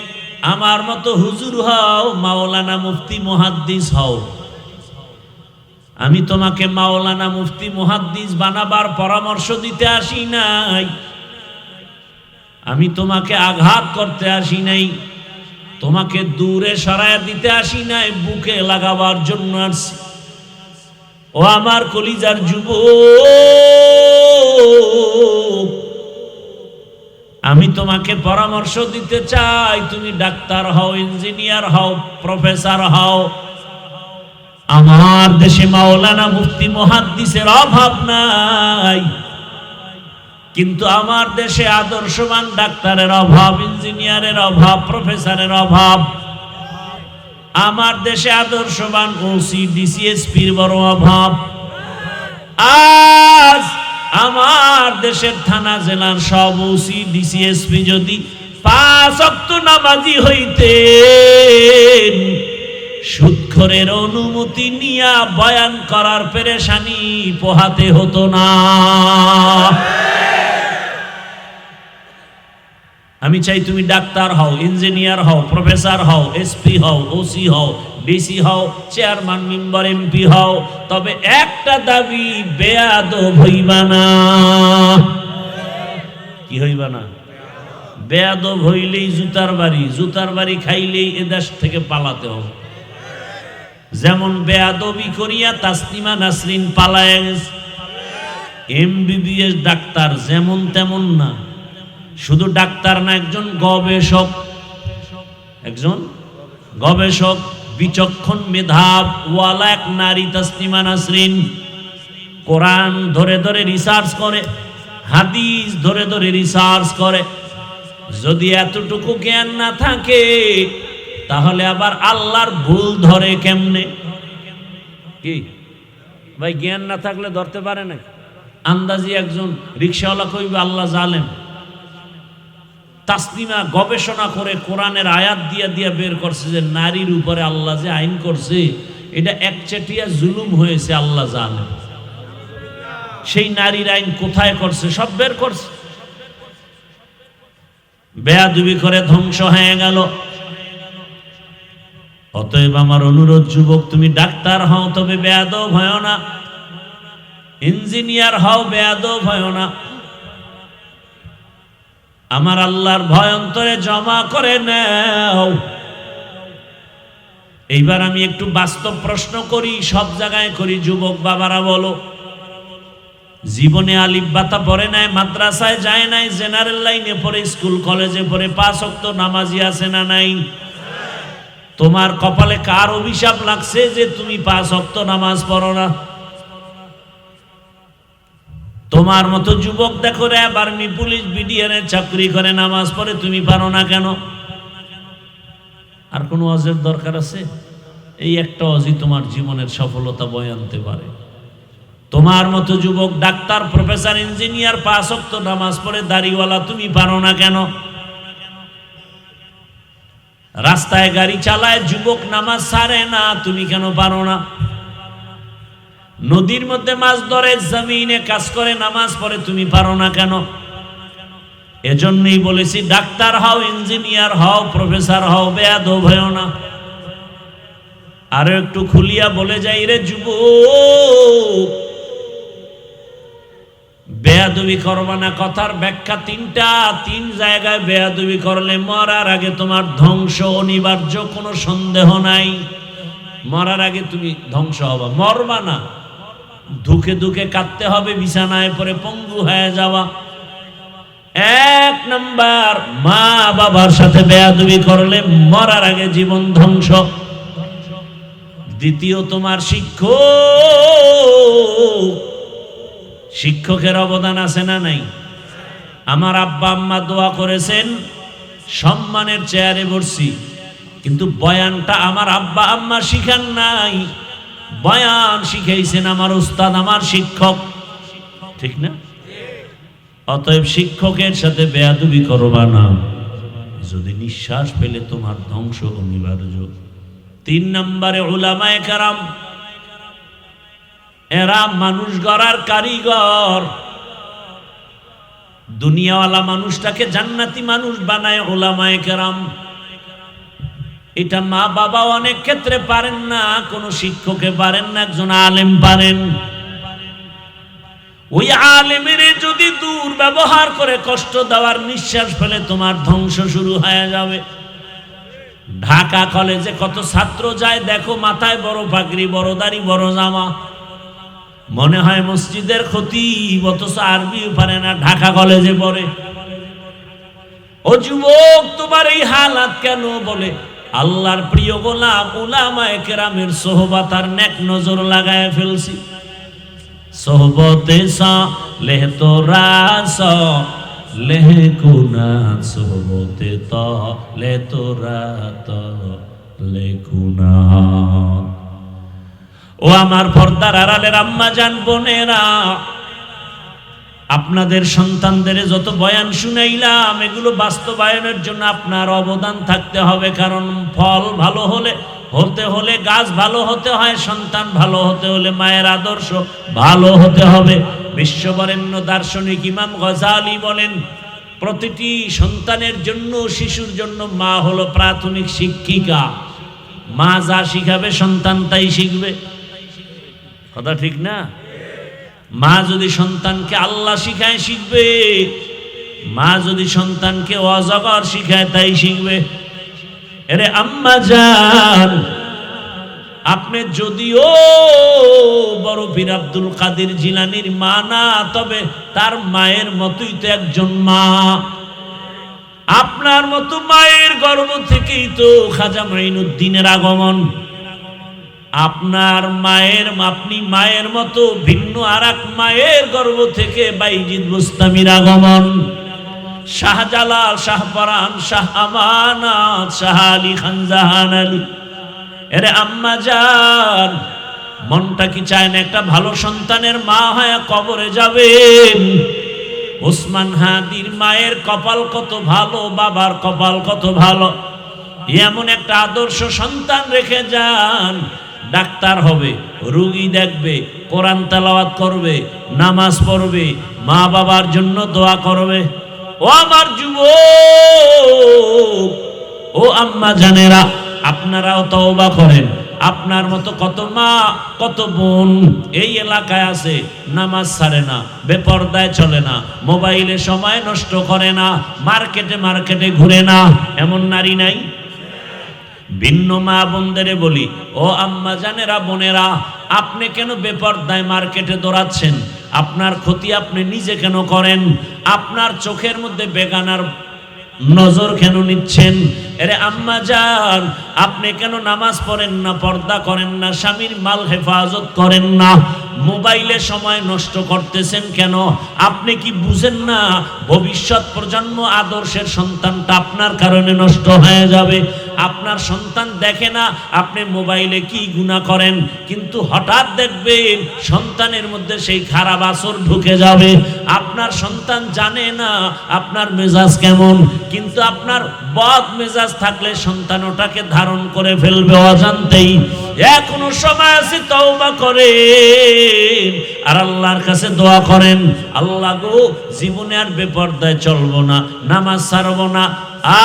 Speaker 1: আমার মতো হুজুর হও, মাওলানা মুফতি মুহাদ্দিস হও। আমি তোমাকে মাওলানা মুফতি মুহাদ্দিস বানাবার পরামর্শ দিতে আসি নাই, আমি তোমাকে আঘাত করতে আসি নাই, তোমাকে দূরে সরায়া দিতে আসি নাই, বুকে লাগাবার জন্য আসছি। ও আমার কলিজার যুবক, আমি তোমাকে পরামর্শ দিতে চাই, তুমি ডাক্তার হও, ইঞ্জিনিয়ার হও, প্রফেসর হও। আমার দেশে মাওলানা মুফতি মুহাদ্দিসের অভাব নাই, কিন্তু আমার দেশে আদর্শবান ডাক্তারের অভাব, ইঞ্জিনিয়ারের অভাব, প্রফেসরের অভাব। আমার দেশে আদর্শবান ওসি ডিসিএসপির বড় অভাব। আজ আমার দেশের থানা জেলার সব ওসি ডিসিএসপি যদি 5 ওয়াক্ত নামাজি হইতেন, সুদখোরের অনুমতি নিয়া বয়ান করার পেরেশানি পোহাতে হতো না। আমি চাই তুমি ডাক্তার হও, ইঞ্জিনিয়ার হও, প্রফেসর হও, এসপি হও, ওসি হও, ডিসি হও, চেয়ারম্যান, মেম্বার, এমপি হও, তবে একটা দাবি, বেয়াদব হইবা না। কি হইবা না? বেয়াদব হইলেই জুতার বাড়ি, জুতার বাড়ি খাইলেই এদেশ থেকে পালাতে হবে। যেমন বেয়াদবি করিয়া তাসলিমা নাসরিন পালায় গেছে। এমবিবিএস ডাক্তার যেমন তেমন না, শুধু ডাক্তার না, একজন গবেষক, একজন গবেষক, বিচক্ষণ মেধাব ওয়ালা এক নারী তাসলিমা নাসরিন। কোরআন ধরে ধরে রিসার্চ করে, হাদিস ধরে ধরে রিসার্চ করে। যদি এতটুকু জ্ঞান না থাকে, তাহলে আবার আল্লাহর ভুল ধরে কেমনে? কি ভাই, জ্ঞান না থাকলে ধরতে পারে না? আন্দাজি একজন রিকশাওয়ালা কইবে আল্লাহ জালেম। তাসলিমা গবেষণা করে কোরআনের আয়াত দিয়া দিয়া বের করছে যে নারীর উপরে আল্লাহ যে আইন করছে, এটা একচেটিয়া জুলুম হয়েছে, আল্লাহ জালেম। সেই নারীর আইন কোথায় করছে সব বের করছে। বেয়াদবি করে ধ্বংস হয়ে গেল। অতএব আমার অনুরোধ, যুবক, তুমি ডাক্তার হও, তবে বেয়াদব হয় না। ইঞ্জিনিয়ার হও, বেয়াদব হয় না। আমার আল্লাহর ভয় অন্তরে জমা করে নাও। এইবার আমি একটু বাস্তব প্রশ্ন করি, সব জায়গায় করি। যুবক বাবারা বলো, জীবনে আলিফ বাতা পড়ে নাই, মাদ্রাসায় যায় নাই, জেনারেল লাইনে পড়ে, স্কুল কলেজে পড়ে 5 ওয়াক্ত নামাজি আছে না নাই? তোমার কপালে কার অভিশাপ লাগছে যে তুমি 5 ওয়াক্ত নামাজ পড়ো না? তোমার মতো যুবক দেখো রে, আর্মি, পুলিশ, বিডিআর চাকরি করে, নামাজ পড়ে, তুমি পারো না কেন? আর কোনো ওয়াজের দরকার আছে? এই একটা ওয়াজই তোমার জীবনের সফলতা বয়ে আনতে পারে। তোমার মতো যুবক ডাক্তার, প্রফেসর, ইঞ্জিনিয়ার 5 ওয়াক্ত নামাজ পড়ে, দাড়িওয়ালা, তুমি পারো না কেন? রাস্তায় গাড়ি চালায় যুবক, নামাজ ছাড়ে না, তুমি কেন পারো না? নদীর মধ্যে মাছ ধরে, জমিনে কাজ করে, নামাজ পড়ে, তুমি পারো না কেন? এজন্যই বলেছি, ডাক্তার হও, ইঞ্জিনিয়ার হও, প্রফেসর হও, বেয়াদব হও না। আরো একটু খুলিয়া বলে যাই রে যুবক, বেয়াদবি করবা না। কথার ব্যাখ্যা তিনটা, তিন জায়গায় বেয়াদবি করলে মরার আগে তোমার ধ্বংস অনিবার্য, কোনো সন্দেহ নাই। মরার আগে তুমি ধ্বংস হবা, মরবা না, ধুকে ধুকে কাঁদতে হবে, বিছানায় পরে পঙ্গু হয়ে যাওয়া। এক নাম্বার, মা বাবার সাথে বেয়াদবি করলে মরার আগে জীবন ধ্বংস। দ্বিতীয়, তোমার শিক্ষকের অবদান আছে না নাই? আমার আব্বা আম্মা দোয়া করেছেন, সম্মানের চেয়ারে বসছি, কিন্তু বয়ানটা আমার আব্বা আম্মা শিখান নাই, বয়ান শিখাইছেন আমার উস্তাদ, আমার শিক্ষক, ঠিক না? অতএব শিক্ষকের সাথে বেয়াদবি করবা না, যদি নিঃশ্বাস পেলে তোমার ধ্বংস অনিবার্য। তিন নম্বরে উলামায়ে কেরাম, এরা মানুষ গড়ার কারিগর। দুনিয়াওয়ালা মানুষটাকে জান্নাতি মানুষ বানায় উলামায়ে কেরাম। এটা মা বাবা অনেক ক্ষেত্রে পারেন না, কোন শিক্ষকে পারেন না, একজন আলেম পারেন। ওই আলেমের যদি দুর্ব্যবহার করে কষ্ট দেওয়ার, নিঃশ্বাস ফেলে তোমার ধ্বংস শুরু হয়ে যাবে। ঢাকা কলেজে কত ছাত্র যায় দেখো, মাথায় বড় পাগড়ি, বড় দাড়ি, বড় জামা, মনে হয় মসজিদের খতিব, অথচ আরবিও পারে না, ঢাকা কলেজে পড়ে। ও যুবক, তোমার এই হালাত কেন? বলে আল্লাহর প্রিয় গোলাম উলামায়ে কেরামের সোহবত আর নেক নজর লাগায় ফেলছি। সোহবতে সালেহ তোরা সালেহ কুনা, সোহবতে তালে তোরা তালে কুনা। ও আমার পর্দার আড়ালের আম্মা জান, বোনেরা, আপনাদের সন্তানদের যত বয়ান শুনাইলাম, এগুলো বাস্তবায়নের জন্য আপনার অবদান থাকতে হবে। কারণ ফল ভালো হতে হলে গাছ ভালো হতে হয়, সন্তান ভালো হতে হলে মায়ের আদর্শ ভালো হতে হবে। বিশ্ববরেণ্য দার্শনিক ইমাম গজালি বলেন, প্রতিটি সন্তানের জন্য, শিশুর জন্য মা হলো প্রাথমিক শিক্ষিকা। মা যা শিখাবে সন্তান তাই শিখবে। কথা ঠিক না? মা যদি সন্তানকে আল্লাহ শিখায় শিখবে, মা যদি সন্তানকে অজগর শিখায় তাই শিখবে। আরে আম্মা জান, আপনি যদিও বড় পীর আব্দুল কাদের জিলানীর মা না, তবে তার মায়ের মতোই তো একজন মা। আপনার মতো মায়ের গর্ভ থেকেই তো খাজা মাইনুদ্দিনের আগমন। আপনার মায়ের, আপনি মায়ের মতো ভিন্ন আর এক মায়ের গর্ভ থেকে বাইজিদ বুস্তামির আগমন। শাহজালাল, শাহপরান, শাহ আমানত, শাহ আলী খান জাহান আলী। এরে আম্মা জান, মনটা কি চায় না একটা ভালো সন্তানের মা হয়ে কবরে যাবেন? ওসমান হাদির মায়ের কপাল কত ভালো, বাবার কপাল কত ভালো, এমন একটা আদর্শ সন্তান রেখে যান। ডাক্তার হবে, রোগী দেখবে, কোরআন তেলাওয়াত করবে, নামাজ পড়বে, মা বাবার জন্য দোয়া করবে। ও আমার যুবক, ও আম্মা জানেরা, আপনারাও তওবা করেন। আপনার মতো কত মা, কত বোন এই এলাকায় আছে, নামাজ ছাড়ে না, বেপরদায় চলে না, মোবাইলে সময় নষ্ট করে না, মার্কেটে ঘুরে না, এমন নারী নাই? ভিন্ন মা বোনদের বলি, ও আম্মা জানেরা, বোনেরা, আপনি কেন বেপরদায় মার্কেটে দৌড়াচ্ছেন? আপনার ক্ষতি আপনি নিজে কেন করেন? আপনার চোখের মধ্যে বেগানার নজর কেন নিচ্ছেন? আরে আম্মা জান, আপনি কেন নামাজ পড়েন না, পর্দা করেন না, স্বামীর মাল হেফাজত করেন না, মোবাইলে সময় নষ্ট করতেছেন কেন? আপনি কি বুঝেন না ভবিষ্যৎ প্রজন্ম আদর্শের সন্তানটা আপনার কারণে নষ্ট হয়ে যাবে? আপনার সন্তান দেখে না আপনি মোবাইলে কি গুনাহ করেন, কিন্তু হঠাৎ দেখবেন সন্তানের মধ্যে সেই খারাপ আসর ঢুকে যাবে। আপনার সন্তান জানে না আপনার মেজাজ কেমন, কিন্তু আপনার বদ মেজাজ থাকলে সন্তান ওটাকে ধারণ করে ফেলবে অজান্তেই। এখনো সময় আছে, তওবা করেন আর আল্লাহর কাছে দোয়া করেন, আল্লাহ গো জীবনে আর বেপরদায় চলবো না, নামাজ ছাড়বো না,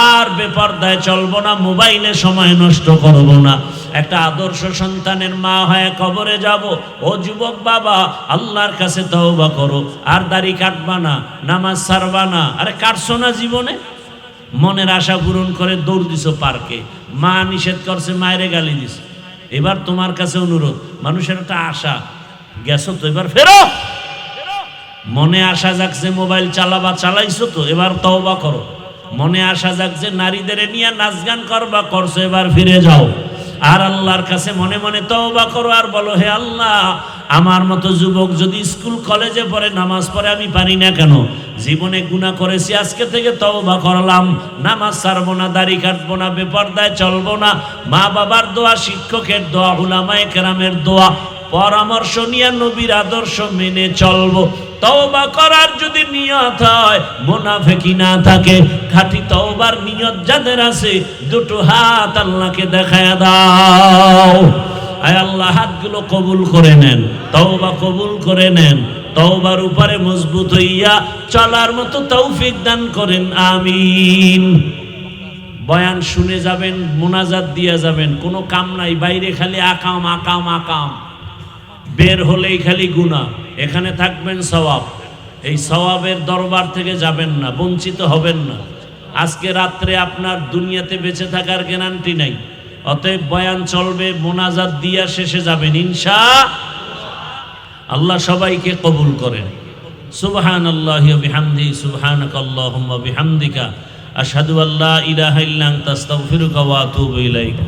Speaker 1: আর বেপরদায় চলবো না, মোবাইলে সময় নষ্ট করব না, একটা আদর্শ সন্তানের মা হয়ে কবরে যাব। ও যুবক বাবা, আল্লাহর কাছে তওবা করো, আর দাড়ি কাটবা না, নামাজ ছাড়বা না। আরে কাটছো না জীবনে, মনের আশা পূরণ করে দৌড় দিছো পার্কে, মা নিষেধ করছে, মায়েরে গালি দিস। এবার তোমার কাছে অনুরোধ, মানুষের একটা আশা, গেছো তো এবার ফেরো। মনে আশা জাগছে মোবাইল চালাবা, চালাইছো তো এবার তওবা করো। মনে আশা জাগছে নারীদের নিয়ে নাচ গান করবা, করছো, এবার ফিরে যাও। আর আল্লাহর কাছে মনে মনে তওবা করো আর বলো, হে আল্লাহ, আমার মতো যুবক যদি স্কুল কলেজে পড়ে, নামাজ পড়ে, আমি পারি না কেন? জীবনে গুনাহ করেছি, আজকে থেকে তওবা করলাম, নামাজ ছাড়বো না, দাড়ি কাটবো না, বেপরদায় চলবো না। মা বাবার দোয়া, শিক্ষকের দোয়া, উলামায়ে কেরামের দোয়া, পরামর্শ নিয়ে নবীর আদর্শ মেনে চলবো। তওবা করার যদি নিয়ত হয়, মুনাফিকি না থাকে, খাঁটি তওবার নিয়ত যাদের আছে, দুটো হাত আল্লাহকে দেখায়া দাও। আয় আল্লাহ, হাতগুলো কবুল করে নেন, তওবা কবুল করে নেন, তওবার উপরে মজবুত হইয়া চলার মতো তৌফিক দান করেন, আমিন। বয়ান শুনে যাবেন, মুনাজাত দিয়ে যাবেন, কোনো কাম নাই, বাইরে খালি আকাম আকাম আকাম, বের হলেই খালি গুনাহ, এখানে থাকবেন সওয়াব। এই সওয়াবের দরবার থেকে যাবেন না, বঞ্চিত হবেন না। আজকে রাত্রে আপনার দুনিয়াতে বেঁচে থাকার গ্যারান্টি নাই, অতএব বয়ান চলবে, মুনাজাত দিয়া শেষে যাবেন ইনশাআল্লাহ। আল্লাহ সবাইকে কবুল করেন। সুবহানাল্লাহি ওয়া বিহামদিহি, সুবহানাকাল্লাহুম্মা বিহামদিকা, আশহাদু আল্লা ইলাহা ইল্লা আনতা, আস্তাগফিরুকা ওয়া আতুবু ইলাইক।